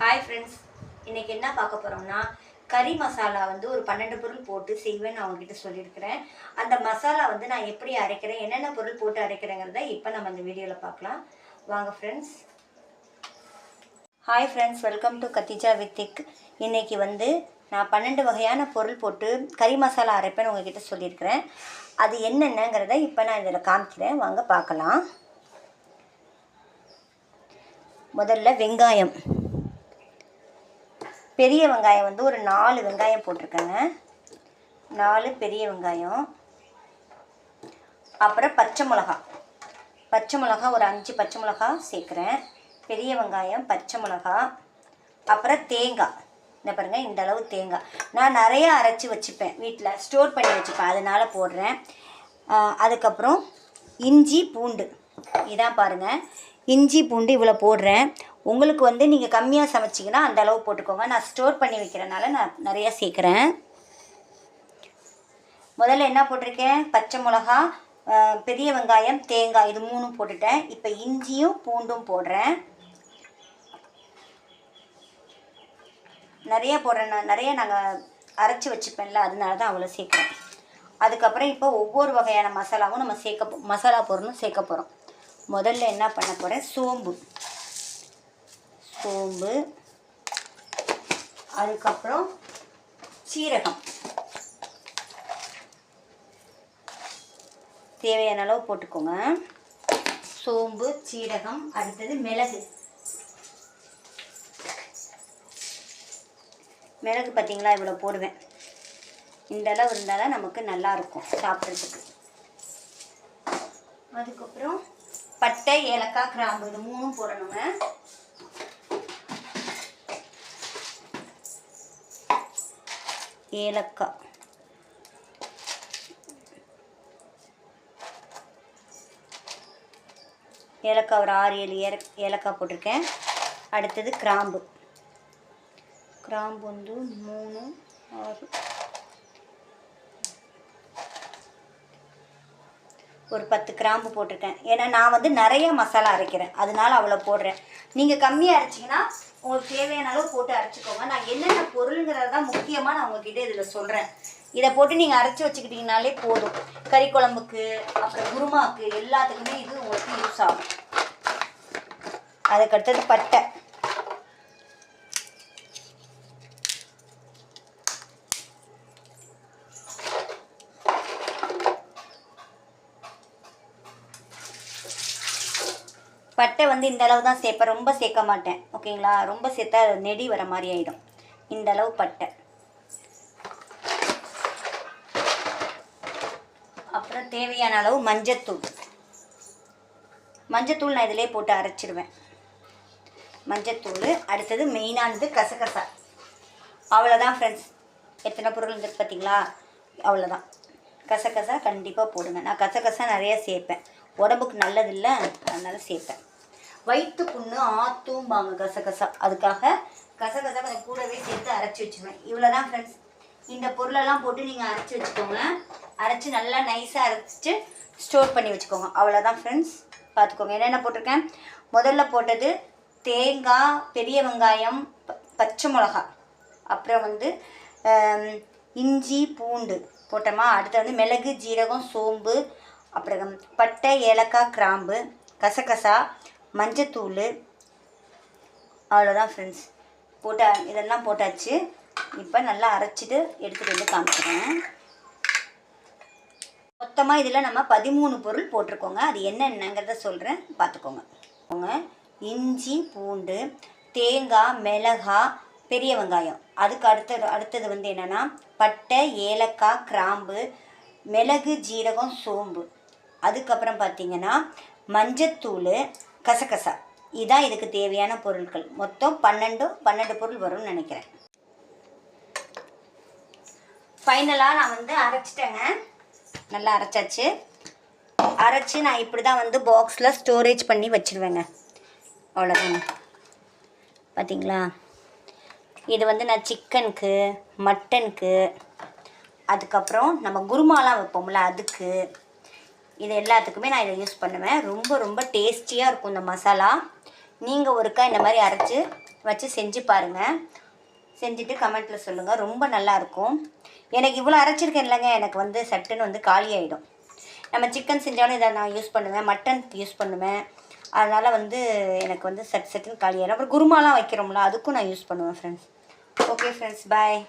Hi friends, இன்றைக்கி என்ன பார்க்க போகிறோம்னா கறி மசாலா வந்து ஒரு 12 பொருள் போட்டு செய்வேன்னு நான் உங்ககிட்ட சொல்லியிருக்கிறேன். அந்த மசாலா வந்து நான் எப்படி அரைக்கிறேன், என்னென்ன பொருள் போட்டு அரைக்கிறேங்கிறத இப்போ நம்ம இந்த வீடியோவில் பார்க்கலாம். வாங்க friends. Hi friends, welcome to Khadija with திக். இன்றைக்கி வந்து நான் 12 வகையான பொருள் போட்டு கறி மசாலா அரைப்பேன்னு உங்ககிட்ட சொல்லியிருக்கிறேன். அது என்னென்னங்கிறத இப்போ நான் இதில் காமிக்கிறேன், வாங்க பார்க்கலாம். முதல்ல வெங்காயம், பெரிய வெங்காயம் வந்து ஒரு 4 வெங்காயம் போட்டிருக்கேங்க. 4 பெரிய வெங்காயம். அப்புறம் பச்சை மிளகா ஒரு 5 பச்சை மிளகா சேர்க்குறேன். பெரிய வெங்காயம், பச்சை மிளகா. அப்புறம் தேங்காய், இந்த பாருங்கள், இந்த அளவு தேங்காய். நான் நிறையா அரைச்சி வச்சுப்பேன், வீட்டில் ஸ்டோர் பண்ணி வச்சுப்பேன், அதனால் போடுறேன். அதுக்கப்புறம் இஞ்சி பூண்டு, இதான் பாருங்கள், இஞ்சி பூண்டு இவ்வளோ போடுறேன். உங்களுக்கு வந்து நீங்கள் கம்மியாக சமைச்சிங்கன்னா அந்த அளவு போட்டுக்கோங்க. நான் ஸ்டோர் பண்ணி வைக்கிறனால நான் நிறையா சேர்க்குறேன். முதல்ல என்ன போட்டிருக்கேன், பச்சை மிளகா, பெரிய வெங்காயம், தேங்காய், இது 3 போட்டுட்டேன். இப்போ இஞ்சியும் பூண்டும் போடுறேன். நிறைய போடுறேன், நிறைய நாங்கள் அரைச்சி வச்சுப்பேன்ல, அதனால தான் அவ்வளோ சேர்க்குறேன். அதுக்கப்புறம் இப்போ ஒவ்வொரு வகையான மசாலாவும் நம்ம மசாலா பொருளும் சேர்க்க போகிறோம். முதல்ல என்ன பண்ண போகிறேன், சோம்பு. அதுக்கப்புறம் சீரகம், தேவையான அளவு போட்டுக்கோங்க. சோம்பு, சீரகம். அடுத்தது மிளகு. மிளகு பார்த்தீங்களா, இவ்வளோ போடுவேன். இந்த அளவு இருந்தாலும் நமக்கு நல்லாயிருக்கும் சாப்பிட்றதுக்கு. அதுக்கப்புறம் பட்டை, ஏலக்காய், கிராம்பு, இது 3 போடணுங்க. ஏலக்காய், ஒரு 6-7 ஏலக்காய் போட்டிருக்கேன். அடுத்தது கிராம்பு வந்து 3, 6, ஒரு 10 கிராம்பு போட்டிருக்கேன். ஏன்னா நான் வந்து நிறைய மசாலா அரைக்கிறேன், அதனால அவ்வளோ போடுறேன். நீங்கள் கம்மியாக அரைச்சிங்கன்னா உங்களுக்கு தேவையான அளவு போட்டு அரைச்சிக்கோங்க. நான் என்னென்ன பொருளுங்கிறது தான் முக்கியமாக நான் உங்ககிட்ட இதில் சொல்கிறேன். இதை போட்டு நீங்கள் அரைச்சி வச்சுக்கிட்டிங்கனாலே போதும். கறி குழம்புக்கு, அப்புறம் குருமாவுக்கு, எல்லாத்துக்குமே இது உங்களுக்கு யூஸ் ஆகும். அதுக்கடுத்தது பட்டை. பட்டை வந்து இந்த அளவு தான் சேர்ப்பேன், ரொம்ப சேர்க்க மாட்டேன், ஓகேங்களா? ரொம்ப சேர்த்தா நெடி வர மாதிரி ஆகிடும். இந்த அளவு பட்டை. அப்புறம் தேவையான அளவு மஞ்சத்தூள் நான் இதிலே போட்டு அரைச்சிடுவேன். மஞ்சத்தூள். அடுத்தது மெயினானது கசகசா. அவ்வளோதான் ஃப்ரெண்ட்ஸ். எத்தனை பொருள் இருந்துருக்கு பார்த்தீங்களா, அவ்வளோதான். கசகசா கண்டிப்பாக போடுங்க. நான் கசகசா நிறையா சேர்ப்பேன், உடம்புக்கு நல்லதில்லை, அதனால் சேர்ப்பேன். வயிற்று புண்ணு ஆத்தும்பாங்க கசகசா, அதுக்காக கசகசா கொஞ்சம் கூடவே சேர்த்து அரைச்சி வச்சுருவேன். இவ்வளோ தான் ஃப்ரெண்ட்ஸ். இந்த பொருளெல்லாம் போட்டு நீங்கள் அரைச்சி வச்சுக்கோங்க. அரைச்சி நல்லா நைஸாக அரைச்சிட்டு ஸ்டோர் பண்ணி வச்சுக்கோங்க. அவ்வளோதான் ஃப்ரெண்ட்ஸ். பார்த்துக்கோங்க என்னென்ன போட்டிருக்கேன். முதல்ல போட்டது தேங்காய், பெரிய வெங்காயம், பச்சை மிளகா, அப்புறம் வந்து இஞ்சி பூண்டு போட்டோமா. அடுத்து வந்து மிளகு, ஜீரகம், சோம்பு, அப்புறம் பட்டை, ஏலக்காய், கிராம்பு, கசகசா, மஞ்சத்தூள். அவ்வளோதான் ஃப்ரெண்ட்ஸ். இதெல்லாம் போட்டாச்சு. இப்போ நல்லா அரைச்சிட்டு எடுத்துகிட்டு வந்து காமிக்கிறேன். மொத்தமாக இதில் நம்ம 13 பொருள் போட்டிருக்கோங்க. அது என்னென்னங்கிறத சொல்கிறேன், பார்த்துக்கோங்க. இஞ்சி பூண்டு, தேங்காய், மிளகாய், பெரிய வெங்காயம். அதுக்கு அடுத்தது வந்து என்னென்னா பட்டை, ஏலக்காய், கிராம்பு, மிளகு, ஜீரகம், சோம்பு. அதுக்கப்புறம் பார்த்திங்கன்னா மஞ்சத்தூள், கசகசா. இதுதான் இதுக்கு தேவையான பொருட்கள். மொத்தம் 12 பொருள் வரும்னு நினைக்கிறேன். ஃபைனலாக நான் வந்து அரைச்சிட்டேங்க. நல்லா அரைச்சாச்சு. அரைச்சி நான் இப்படி தான் வந்து பாக்ஸில் ஸ்டோரேஜ் பண்ணி வச்சுருவேங்க. அவ்வளோதாங்க. பார்த்தீங்களா, இது வந்து நான் சிக்கனுக்கு, மட்டனுக்கு, அதுக்கப்புறம் நம்ம குருமாலாம் வைப்போம்ல, அதுக்கு, இது எல்லாத்துக்குமே நான் இதை யூஸ் பண்ணுவேன். ரொம்ப ரொம்ப டேஸ்டியாக இருக்கும் இந்த மசாலா. நீங்கள் ஒருக்கா இந்த மாதிரி அரைச்சி வச்சு செஞ்சு பாருங்கள். செஞ்சுட்டு கமெண்ட்டில் சொல்லுங்கள். ரொம்ப நல்லாயிருக்கும். எனக்கு இவ்வளோ அரைச்சிருக்கேன் இல்லைங்க, எனக்கு வந்து சட்டுன்னு வந்து காலி ஆகிடும். நம்ம சிக்கன் செஞ்சாலும் இதை நான் யூஸ் பண்ணுவேன், மட்டன் யூஸ் பண்ணுவேன். அதனால் வந்து எனக்கு வந்து சட்டுன்னு காலி ஆகிடும். அப்புறம் குருமாலாம் வைக்கிறோம்ல, அதுக்கும் நான் யூஸ் பண்ணுவேன் ஃப்ரெண்ட்ஸ். ஓகே ஃப்ரெண்ட்ஸ், பாய்.